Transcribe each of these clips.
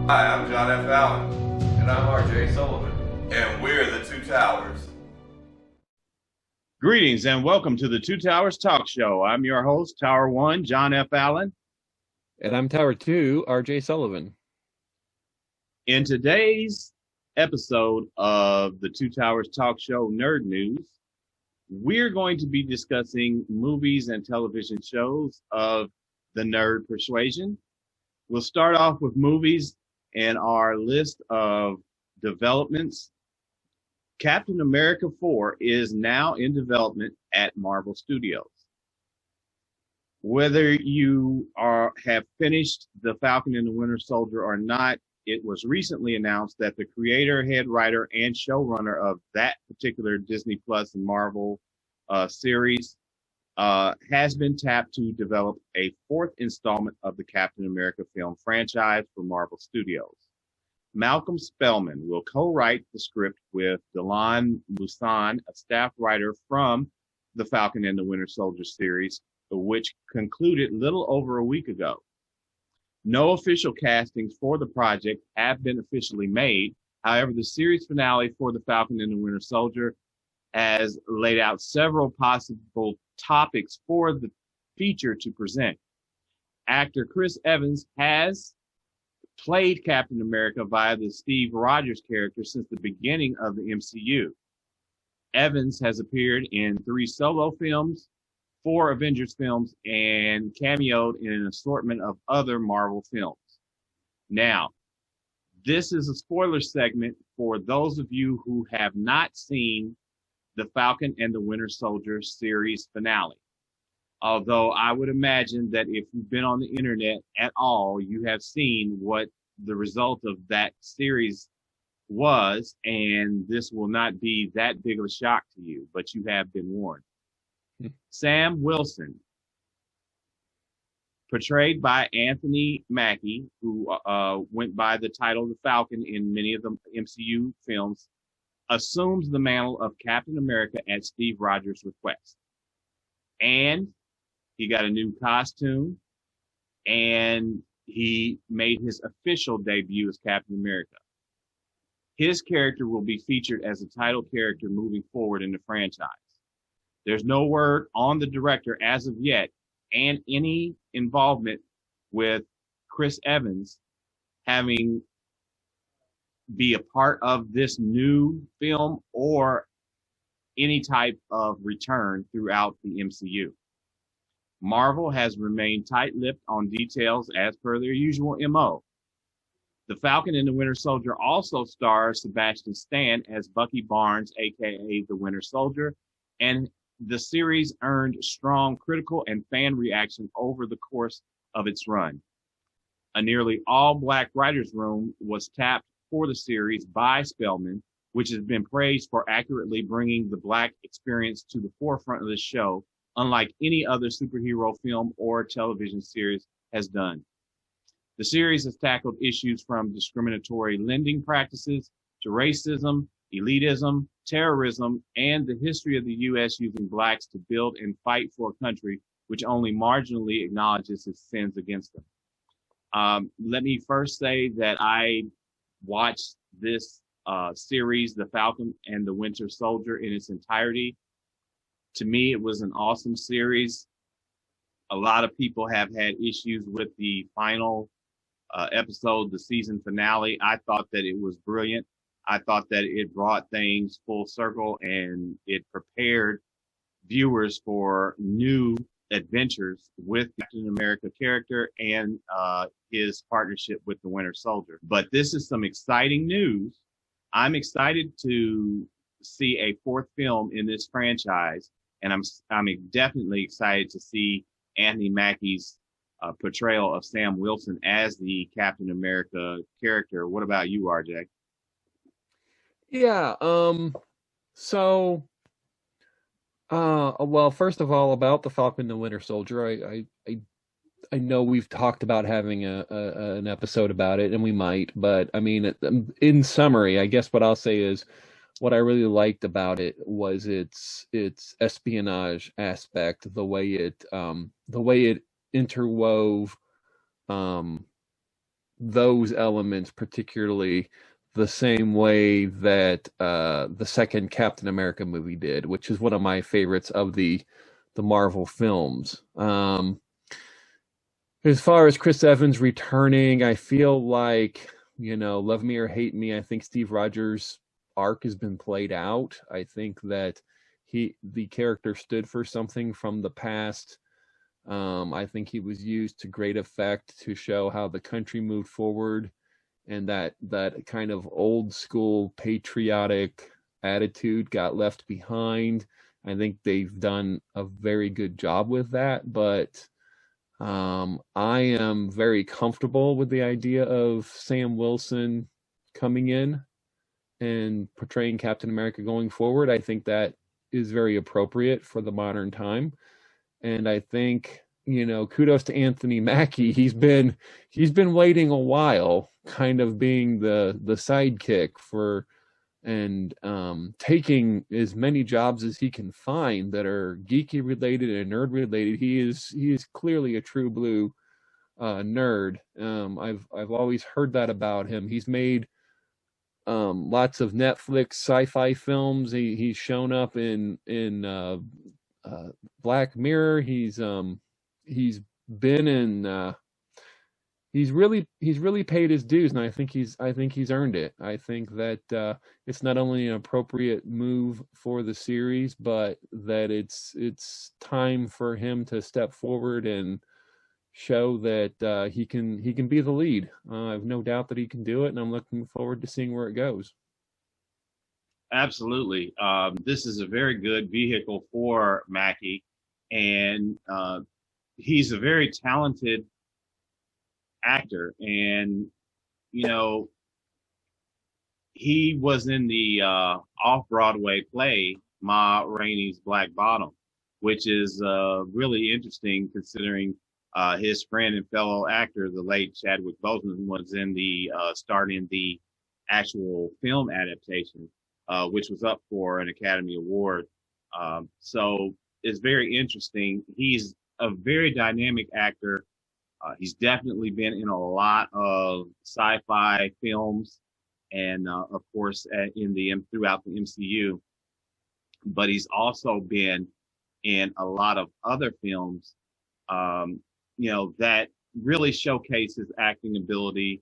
Hi, I'm John F. Allen. And I'm R.J. Sullivan. And we're the Two Towers. Greetings and welcome to the Two Towers Talk Show. I'm your host, Tower 1, John F. Allen. And I'm Tower 2, R.J. Sullivan. In today's episode of the Two Towers Talk Show Nerd News, we're going to be discussing movies and television shows of the nerd persuasion. We'll start off with movies and our list of developments. Captain America 4 is now in development at Marvel Studios. Whether you have finished The Falcon and the Winter Soldier or not, it was recently announced that the creator, head writer, and showrunner of that particular Disney Plus and Marvel series has been tapped to develop a fourth installment of the Captain America film franchise for Marvel Studios. Malcolm Spellman will co-write the script with Dylan Busan, a staff writer from the Falcon and the Winter Soldier series, which concluded little over a week ago. No official castings for the project have been officially made. However, the series finale for the Falcon and the Winter Soldier has laid out several possible topics for the feature to present. Actor Chris Evans has played Captain America via the Steve Rogers character since the beginning of the MCU. Evans has appeared in 3 solo films, 4 Avengers films, and cameoed in an assortment of other Marvel films. Now, this is a spoiler segment for those of you who have not seen the Falcon and the Winter Soldier series finale. Although I would imagine that if you've been on the internet at all, you have seen what the result of that series was, and this will not be that big of a shock to you, but you have been warned. Sam Wilson, portrayed by Anthony Mackie, who went by the title The Falcon in many of the MCU films, assumes the mantle of Captain America at Steve Rogers' request. And he got a new costume, and he made his official debut as Captain America. His character will be featured as a title character moving forward in the franchise. There's no word on the director as of yet, and any involvement with Chris Evans having be a part of this new film or any type of return throughout the MCU. Marvel has remained tight-lipped on details as per their usual MO. The Falcon and the Winter Soldier also stars Sebastian Stan as Bucky Barnes, aka the Winter Soldier, and the series earned strong critical and fan reaction over the course of its run. A nearly all-black writers' room was tapped for the series by Spellman, which has been praised for accurately bringing the Black experience to the forefront of the show, unlike any other superhero film or television series has done. The series has tackled issues from discriminatory lending practices to racism, elitism, terrorism, and the history of the U.S. using Blacks to build and fight for a country which only marginally acknowledges its sins against them. Let me first say that I watched this series, The Falcon and the Winter Soldier, in its entirety. To me, it was an awesome series. A lot of people have had issues with the final episode, the season finale. I thought that it was brilliant. I thought that it brought things full circle and it prepared viewers for new adventures with Captain America character and his partnership with the Winter Soldier. But this is some exciting news. I'm excited to see a fourth film in this franchise, and I'm definitely excited to see Anthony Mackie's portrayal of Sam Wilson as the Captain America character. What about you, RJ? Yeah, well, first of all, about the Falcon and the Winter Soldier, I know we've talked about having an episode about it, and we might, but I mean, in summary, I guess what I'll say is what I really liked about it was its espionage aspect, the way it interwove those elements particularly the same way that the second Captain America movie did, which is one of my favorites of the Marvel films. As far as Chris Evans returning, I feel like, love me or hate me, I think Steve Rogers' arc has been played out. I think that the character stood for something from the past. I think he was used to great effect to show how the country moved forward, and that kind of old school patriotic attitude got left behind. I think they've done a very good job with that, but I am very comfortable with the idea of Sam Wilson coming in and portraying Captain America going forward. I think that is very appropriate for the modern time. And I think, kudos to Anthony Mackie. He's been waiting a while, kind of being the sidekick for, and taking as many jobs as he can find that are geeky related and nerd related. He is clearly a true blue nerd. I've always heard that about him. He's made lots of Netflix sci-fi films. He's shown up in Black Mirror. He's been in. He's really paid his dues, and I think he's earned it. I think that it's not only an appropriate move for the series, but that it's time for him to step forward and show that he can be the lead. I have no doubt that he can do it, and I'm looking forward to seeing where it goes. Absolutely. This is a very good vehicle for Mackie, and he's a very talented actor. And, he was in the off-Broadway play, Ma Rainey's Black Bottom, which is really interesting considering his friend and fellow actor, the late Chadwick Boseman, was in the starting the actual film adaptation, which was up for an Academy Award. So it's very interesting. He's a very dynamic actor. He's definitely been in a lot of sci-fi films, and of course throughout the MCU. But he's also been in a lot of other films, that really showcase his acting ability.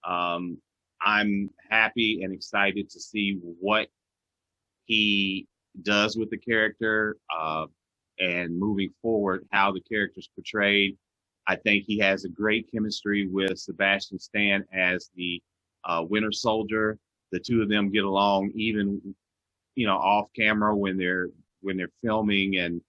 I'm happy and excited to see what he does with the character, and moving forward, how the character's portrayed. I think he has a great chemistry with Sebastian Stan as the Winter Soldier. The two of them get along, even off camera when they're filming, and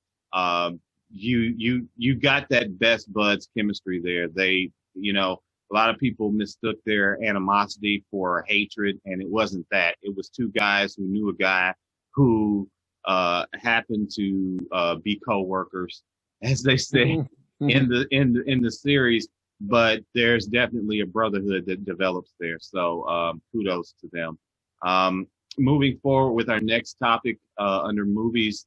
you got that best buds chemistry there. They, a lot of people mistook their animosity for hatred, and it wasn't that. It was two guys who knew a guy who happened to be co-workers, as they say in the series. But there's definitely a brotherhood that develops there. So kudos to them. Moving forward with our next topic under movies,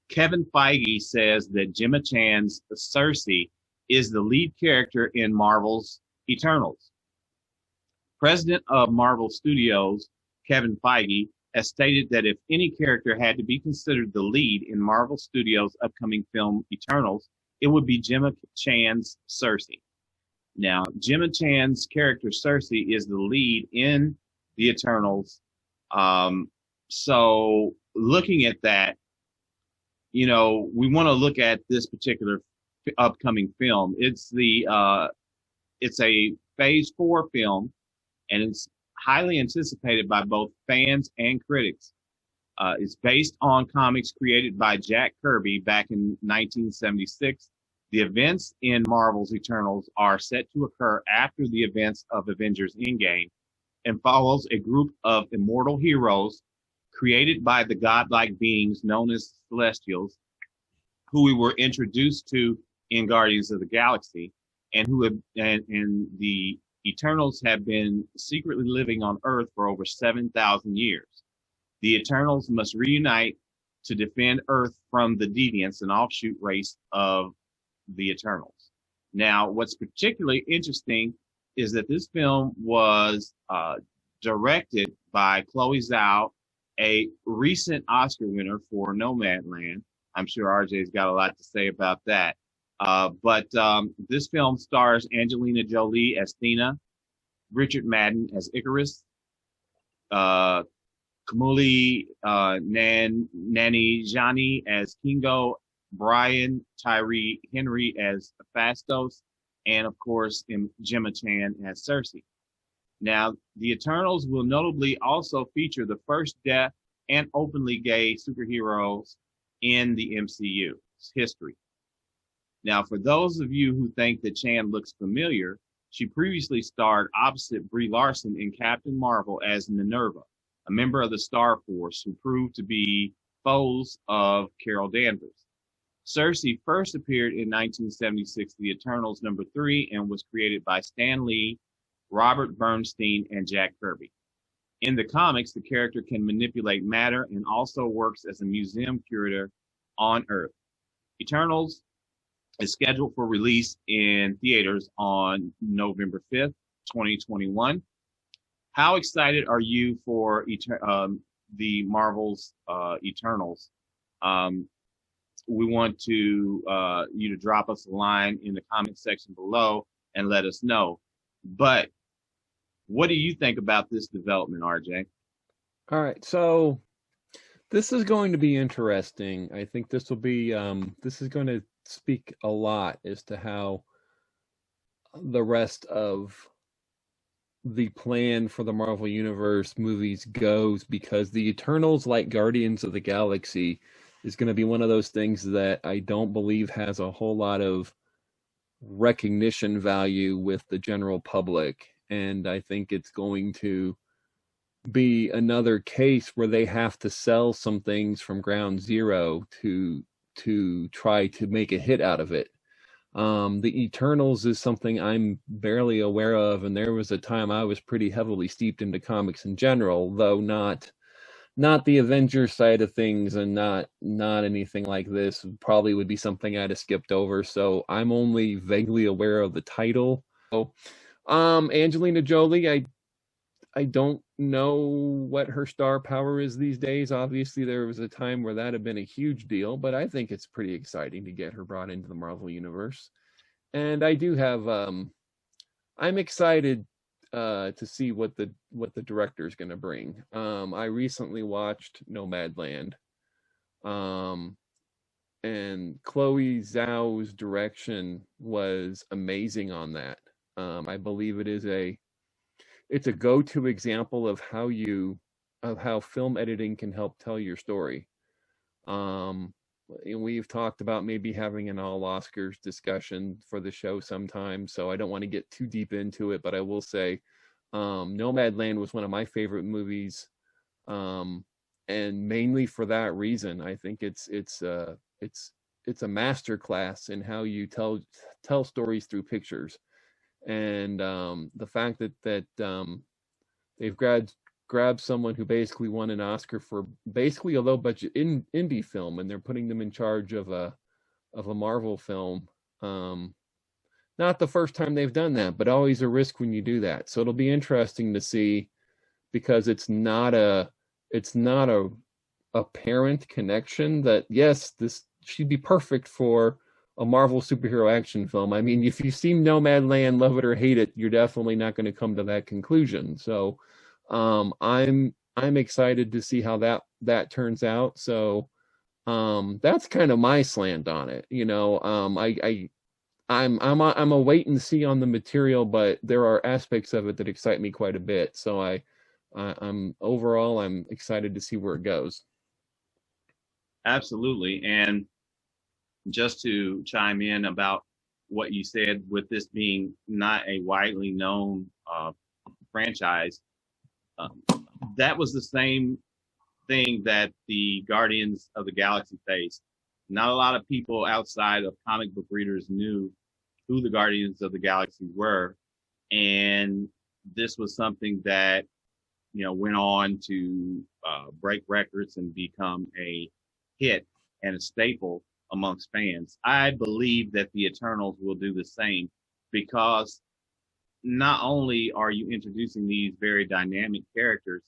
Kevin Feige says that Gemma Chan's Cersei is the lead character in Marvel's Eternals. President of Marvel Studios, Kevin Feige, has stated that if any character had to be considered the lead in Marvel Studios' upcoming film Eternals, it would be Gemma Chan's Cersei. Now, Gemma Chan's character Cersei is the lead in the Eternals. So looking at that, we want to look at this particular upcoming film. It's a Phase 4 film, and it's highly anticipated by both fans and critics. It's based on comics created by Jack Kirby back in 1976. The events in Marvel's Eternals are set to occur after the events of Avengers Endgame, and follows a group of immortal heroes created by the godlike beings known as Celestials, who we were introduced to in Guardians of the Galaxy, and and the Eternals have been secretly living on Earth for over 7,000 years. The Eternals must reunite to defend Earth from the Deviants, an offshoot race of the Eternals. Now, what's particularly interesting is that this film was directed by Chloe Zhao, a recent Oscar winner for Nomadland. I'm sure RJ's got a lot to say about that. But this film stars Angelina Jolie as Thena, Richard Madden as Icarus, uh, Kamuli Nanjiani as Kingo, Brian Tyree Henry as Fastos, and of course, Gemma Chan as Cersei. Now, the Eternals will notably also feature the first deaf and openly gay superheroes in the MCU's history. Now, for those of you who think that Chan looks familiar, she previously starred opposite Brie Larson in Captain Marvel as Minerva, a member of the Star Force who proved to be foes of Carol Danvers. Cersei first appeared in 1976, The Eternals #3, and was created by Stan Lee, Robert Bernstein, and Jack Kirby. In the comics, the character can manipulate matter and also works as a museum curator on Earth. Eternals is scheduled for release in theaters on November 5th, 2021. How excited are you for the Marvel's Eternals? We want you to drop us a line in the comment section below and let us know. But what do you think about this development, RJ? All right, so this is going to be interesting. I think this will be this is going to speak a lot as to how the rest of the plan for the Marvel Universe movies goes, because the Eternals, like Guardians of the Galaxy, is going to be one of those things that I don't believe has a whole lot of recognition value with the general public. And I think it's going to be another case where they have to sell some things from ground zero to try to make a hit out of it. The Eternals is something I'm barely aware of, and there was a time I was pretty heavily steeped into comics in general, though not the Avengers side of things, and not anything like this. Probably would be something I'd have skipped over, so I'm only vaguely aware of the title. So, Angelina Jolie, I don't know what her star power is these days. Obviously, there was a time where that had been a huge deal, but I think it's pretty exciting to get her brought into the Marvel Universe. And I do have, I'm excited to see what the director is going to bring. I recently watched Nomadland, and Chloe Zhao's direction was amazing on that. I believe it's a go-to example of how film editing can help tell your story. We've talked about maybe having an all Oscars discussion for the show sometime, so I don't want to get too deep into it, but I will say Nomadland was one of my favorite movies, and mainly for that reason. I think it's a masterclass in how you tell stories through pictures. And the fact that they've grabbed someone who basically won an Oscar for basically a low budget indie film, and they're putting them in charge of a Marvel film. Not the first time they've done that, but always a risk when you do that. So it'll be interesting to see, because it's not a apparent connection that, yes, she'd be perfect for a Marvel superhero action film. I mean, if you've seen Nomadland, love it or hate it, you're definitely not going to come to that conclusion. So I'm excited to see how that turns out. So that's kind of my slant on it. I'm a wait and see on the material, but there are aspects of it that excite me quite a bit. So I'm overall, I'm excited to see where it goes. Absolutely. And just to chime in about what you said, with this being not a widely known franchise, that was the same thing that the Guardians of the Galaxy faced. Not a lot of people outside of comic book readers knew who the Guardians of the Galaxy were, and this was something that went on to break records and become a hit and a staple amongst fans. I believe that the Eternals will do the same, because not only are you introducing these very dynamic characters,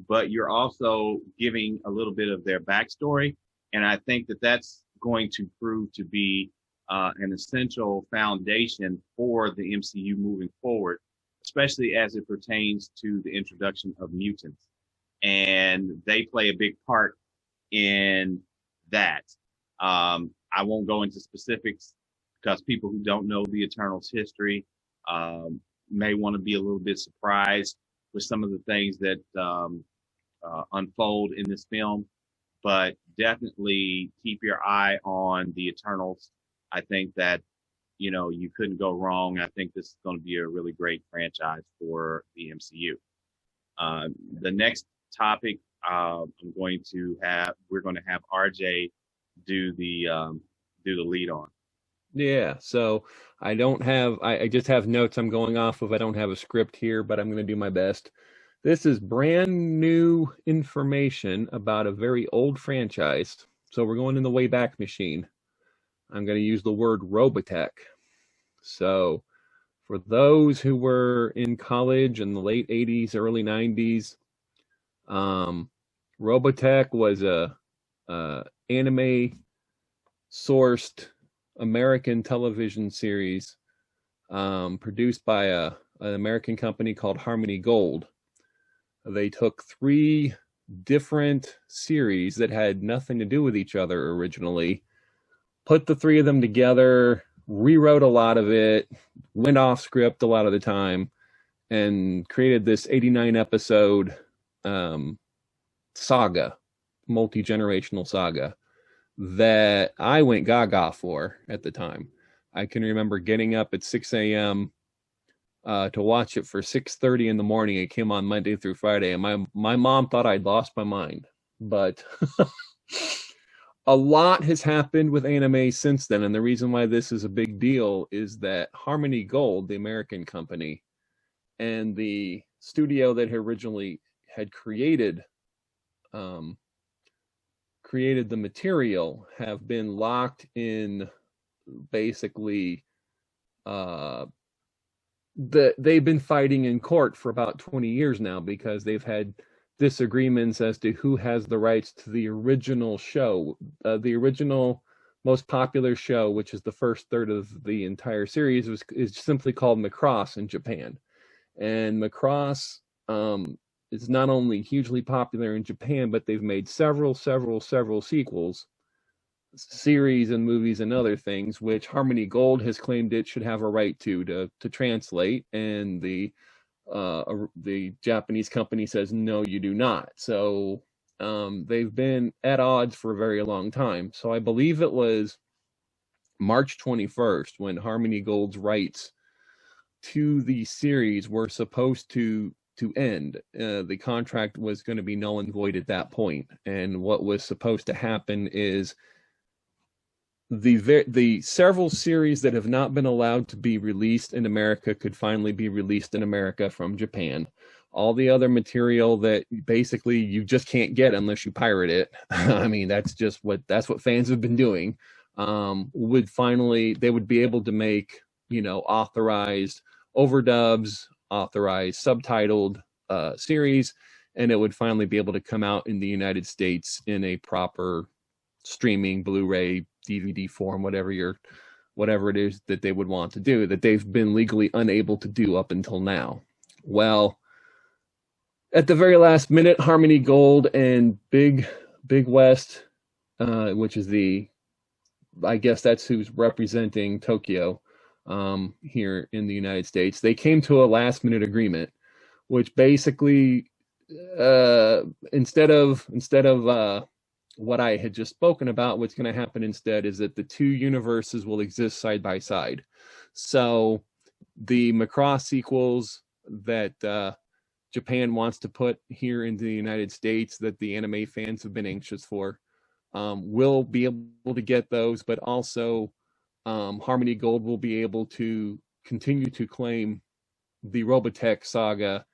but you're also giving a little bit of their backstory. And I think that that's going to prove to be an essential foundation for the MCU moving forward, especially as it pertains to the introduction of mutants. And they play a big part in that. I won't go into specifics because people who don't know the Eternals history may want to be a little bit surprised with some of the things that unfold in this film, but definitely keep your eye on the Eternals. I think that, you couldn't go wrong. I think this is going to be a really great franchise for the MCU. The next topic, we're going to have RJ do the lead on. Yeah, so I just have notes I'm going off of. I don't have a script here, but I'm going to do my best. This is brand new information about a very old franchise. So we're going in the Wayback Machine. I'm going to use the word Robotech. So for those who were in college in the late 80s, early 90s, Robotech was a anime sourced American television series produced by an American company called Harmony Gold. They took 3 different series that had nothing to do with each other originally, put the 3 of them together, rewrote a lot of it, went off script a lot of the time, and created this 89 episode saga, multi-generational saga that I went gaga for at the time. I can remember getting up at 6 a.m. To watch it for 6:30 in the morning. It came on Monday through Friday, and my mom thought I'd lost my mind. But a lot has happened with anime since then, and the reason why this is a big deal is that Harmony Gold, the American company, and the studio that originally had created the material have been locked in basically they've been fighting in court for about 20 years now because they've had disagreements as to who has the rights to the original show. The original most popular show, which is the first third of the entire series, is simply called Macross in Japan. And Macross is not only hugely popular in Japan, but they've made several sequels, series and movies and other things, which Harmony Gold has claimed it should have a right to translate, and the Japanese company says no, you do not. So they've been at odds for a very long time. So I believe it was March 21st when Harmony Gold's rights to the series were supposed to end. The contract was going to be null and void at that point, and what was supposed to happen is the several series that have not been allowed to be released in America could finally be released in America from Japan. All the other material that basically you just can't get unless you pirate it. I mean, that's what fans have been doing. They would be able to make, authorized overdubs, authorized subtitled series, and it would finally be able to come out in the United States in a proper streaming Blu-ray DVD form, whatever it is that they would want to do, that they've been legally unable to do up until now. Well, at the very last minute, Harmony Gold and Big West, which is I guess that's who's representing Tokyo here in the United States, they came to a last minute agreement, which basically instead of what I had just spoken about, what's going to happen instead is that the 2 universes will exist side by side. So the Macross sequels that Japan wants to put here into the United States, that the anime fans have been anxious for, will be able to get those, but also Harmony Gold will be able to continue to claim the Robotech saga,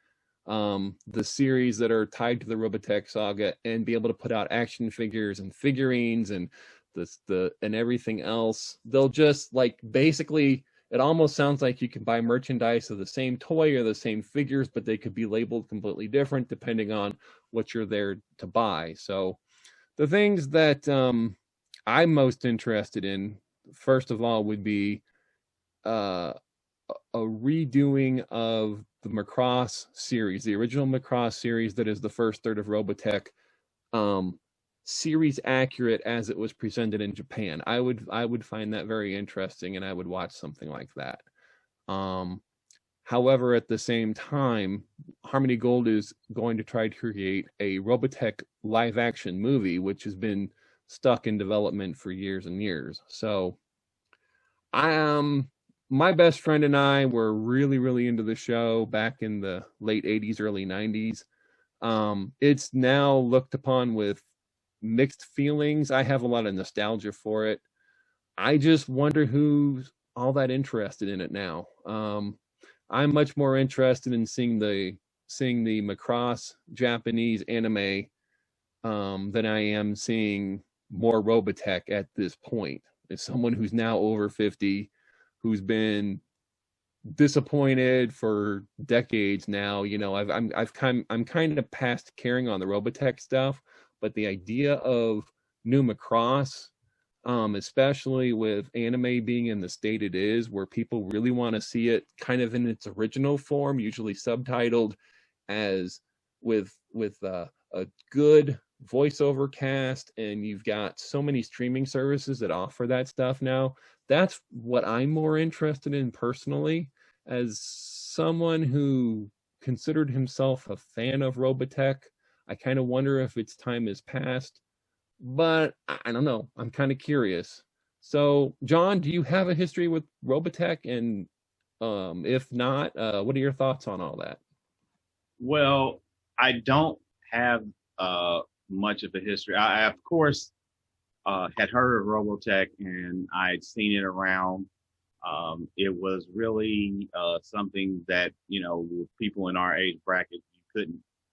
the series that are tied to the Robotech saga, and be able to put out action figures and figurines and and everything else. They'll just basically it almost sounds like you can buy merchandise of the same toy or the same figures, but they could be labeled completely different depending on what you're there to buy. So the things that I'm most interested in, first of all, would be uh, a redoing of the Macross series, the original Macross series that is the first third of Robotech, um, series accurate as it was presented in Japan. I would find that very interesting, and I would watch something like that. Um, However, at the same time, Harmony Gold is going to try to create a Robotech live action movie, which has been stuck in development for years and years. So I my best friend and I were really, really into the show back in the late 80s, early 90s. It's now looked upon with mixed feelings. I have a lot of nostalgia for it. I just wonder who's all that interested in it now. I'm much more interested in seeing the Macross Japanese anime than I am seeing more Robotech at this point. As someone who's now over 50, who's been disappointed for decades now, I'm kind of past caring on the Robotech stuff, but the idea of new Macross, especially with anime being in the state it is, where people really want to see it kind of in its original form, usually subtitled as with a good voiceover cast, and you've got so many streaming services that offer that stuff now. That's what I'm more interested in personally, as someone who considered himself a fan of Robotech. I kind of wonder if its time has passed, but I don't know. I'm kind of curious. So, John, do you have a history with Robotech? And if not, what are your thoughts on all that? Well, I don't have much of a history. I of course, had heard of Robotech and I'd seen it around. It was really something that with people in our age bracket,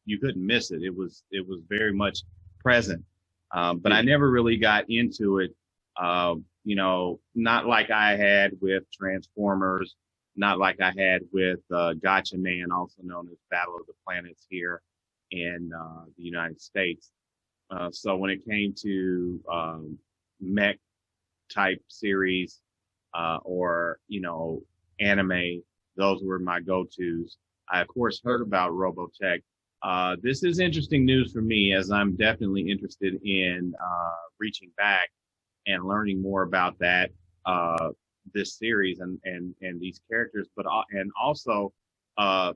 you couldn't miss it. It was very much present, but I never really got into it. Not like I had with Transformers, not like I had with Gotcha Man, also known as Battle of the Planets here in the United States. So when it came to mech type series or anime, those were my go-tos. I of course heard about Robotech. This is interesting news for me, as I'm definitely interested in reaching back and learning more about that this series and these characters, but and also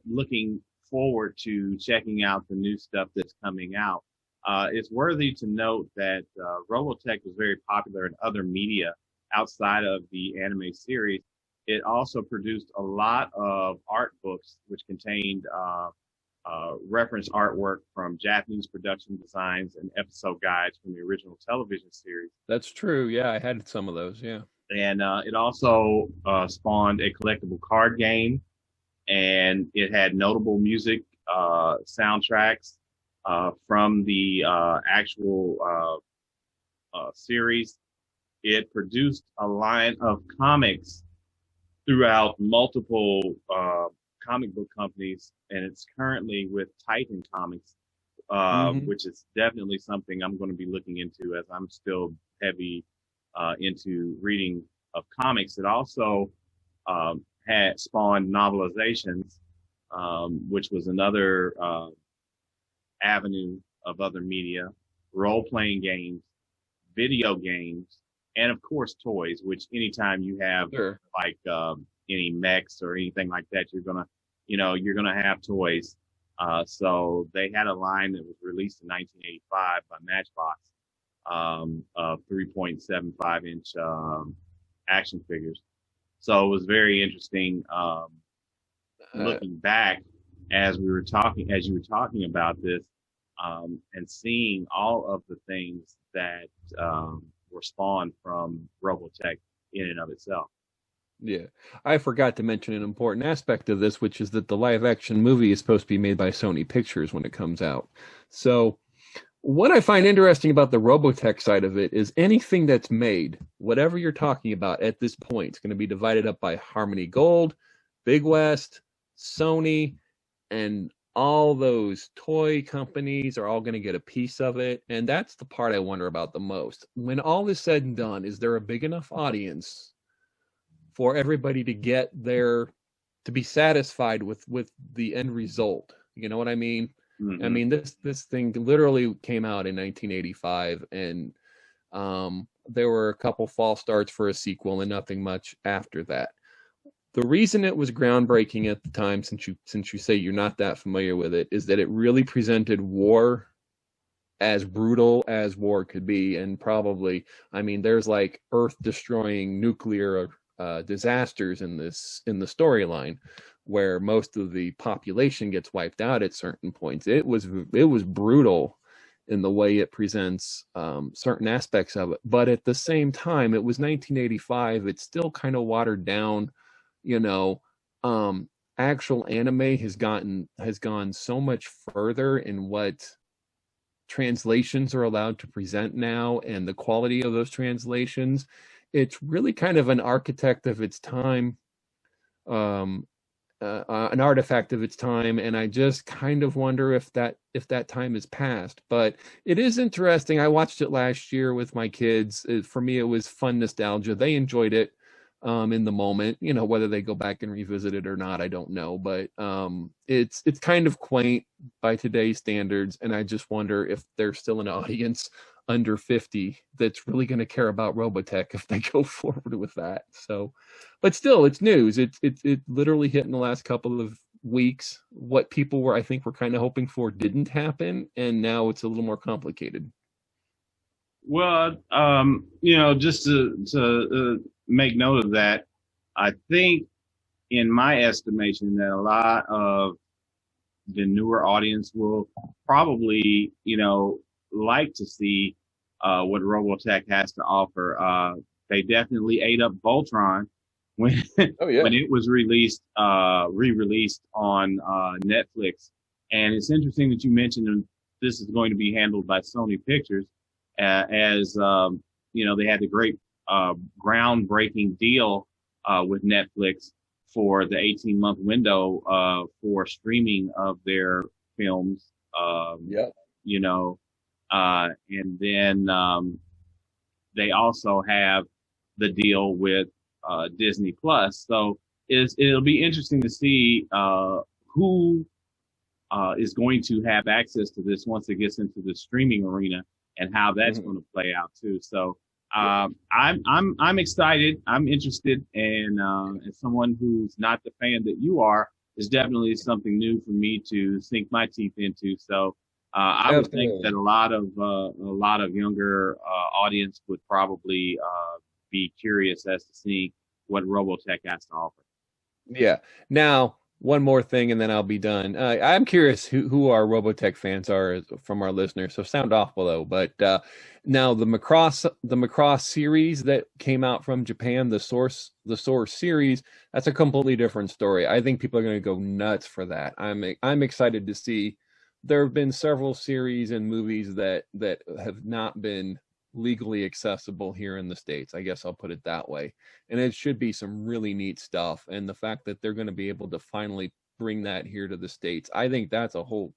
looking forward to checking out the new stuff that's coming out. It's worthy to note that Robotech was very popular in other media outside of the anime series. It also produced a lot of art books, which contained reference artwork from Japanese production designs and episode guides from the original television series. That's true. Yeah, I had some of those. Yeah. And it also spawned a collectible card game, and it had notable music soundtracks from the actual series. It produced a line of comics throughout multiple comic book companies, and it's currently with Titan Comics, which is definitely something I'm going to be looking into, as I'm still heavy into reading of comics. It also had spawned novelizations, which was another avenue of other media, role-playing games, video games, and of course toys, which anytime you have like any mechs or anything like that, you're gonna have toys. So they had a line that was released in 1985 by Matchbox of 3.75-inch action figures. So it was very interesting looking back as you were talking about this, and seeing all of the things that were spawned from Robotech in and of itself. Yeah, I forgot to mention an important aspect of this, which is that the live action movie is supposed to be made by Sony Pictures when it comes out. So What I find interesting about the Robotech side of it is anything that's made, whatever you're talking about at this point, is going to be divided up by Harmony Gold, Big West, Sony, and all those toy companies are all going to get a piece of it. And that's the part I wonder about the most. When all is said and done, is there a big enough audience for everybody to get their to be satisfied with the end result? You know what I mean? Mm-hmm. I mean, this thing literally came out in 1985, and there were a couple false starts for a sequel and nothing much after that. The reason it was groundbreaking at the time, since you say you're not that familiar with it, is that it really presented war as brutal as war could be, and probably, I mean, there's like earth-destroying nuclear disasters in the storyline, where most of the population gets wiped out at certain points. It was brutal in the way it presents certain aspects of it, but at the same time, it was 1985. It's still kind of watered down. You know, actual anime has gone so much further in what translations are allowed to present now, and the quality of those translations. It's really kind of an architect of its time, um, an artifact of its time, and I just kind of wonder if that time is past. But it is interesting. I watched it last year with my kids. For me, it was fun nostalgia. They enjoyed it in the moment. You know, whether they go back and revisit it or not, I don't know. But it's kind of quaint by today's standards, and I just wonder if there's still an audience under 50 that's really going to care about Robotech if they go forward with that. So, but still, it's news. It literally hit in the last couple of weeks. What people were, I think, were kind of hoping for didn't happen, and now it's a little more complicated. Well, just to make note of that, I think, in my estimation, that a lot of the newer audience will probably, like to see what Robotech has to offer. They definitely ate up Voltron when Oh yeah. when it was re-released on Netflix. And it's interesting that you mentioned this is going to be handled by Sony Pictures, as they had the great groundbreaking deal with Netflix for the 18-month window for streaming of their films. Yeah. And then they also have the deal with Disney Plus. So it'll be interesting to see who is going to have access to this once it gets into the streaming arena, and how that's going to play out too. So I'm excited. I'm interested, and as someone who's not the fan that you are, it's definitely something new for me to sink my teeth into. So I would think that a lot of younger audience would probably be curious as to see what Robotech has to offer. Yeah. Now, one more thing, and then I'll be done. I'm curious who our Robotech fans are from our listeners. So sound off below. But now the Macross series that came out from Japan, the Source series, that's a completely different story. I think people are going to go nuts for that. I'm excited to see. There have been several series and movies that have not been legally accessible here in the States. I guess I'll put it that way. And it should be some really neat stuff. And the fact that they're going to be able to finally bring that here to the States, I think that's a whole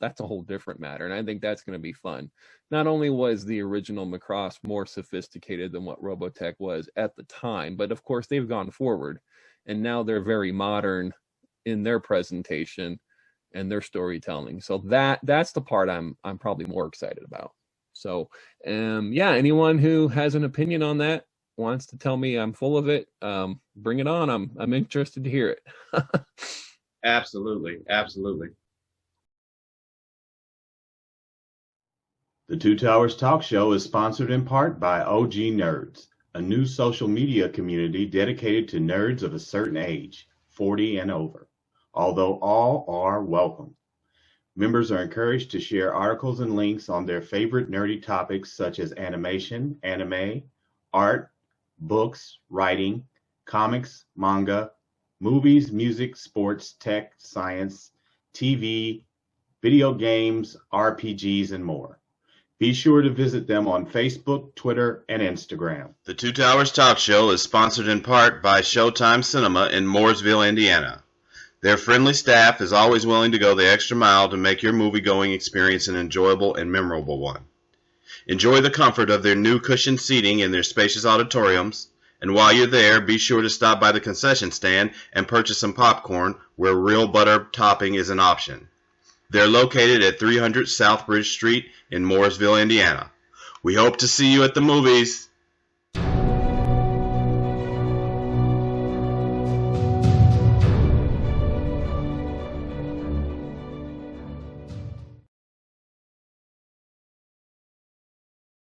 different matter. And I think that's going to be fun. Not only was the original Macross more sophisticated than what Robotech was at the time, but of course they've gone forward, and now they're very modern in their presentation and their storytelling. So that's the part I'm probably more excited about. So, yeah, anyone who has an opinion on that, wants to tell me I'm full of it, bring it on. I'm interested to hear it. Absolutely. The Two Towers Talk Show is sponsored in part by OG Nerds, a new social media community dedicated to nerds of a certain age, 40 and over, although all are welcome. Members are encouraged to share articles and links on their favorite nerdy topics such as animation, anime, art, books, writing, comics, manga, movies, music, sports, tech, science, TV, video games, RPGs, and more. Be sure to visit them on Facebook, Twitter, and Instagram. The Two Towers Talk Show is sponsored in part by Showtime Cinema in Mooresville, Indiana. Their friendly staff is always willing to go the extra mile to make your movie-going experience an enjoyable and memorable one. Enjoy the comfort of their new cushioned seating in their spacious auditoriums, and while you're there, be sure to stop by the concession stand and purchase some popcorn where real butter topping is an option. They're located at 300 South Bridge Street in Mooresville, Indiana. We hope to see you at the movies.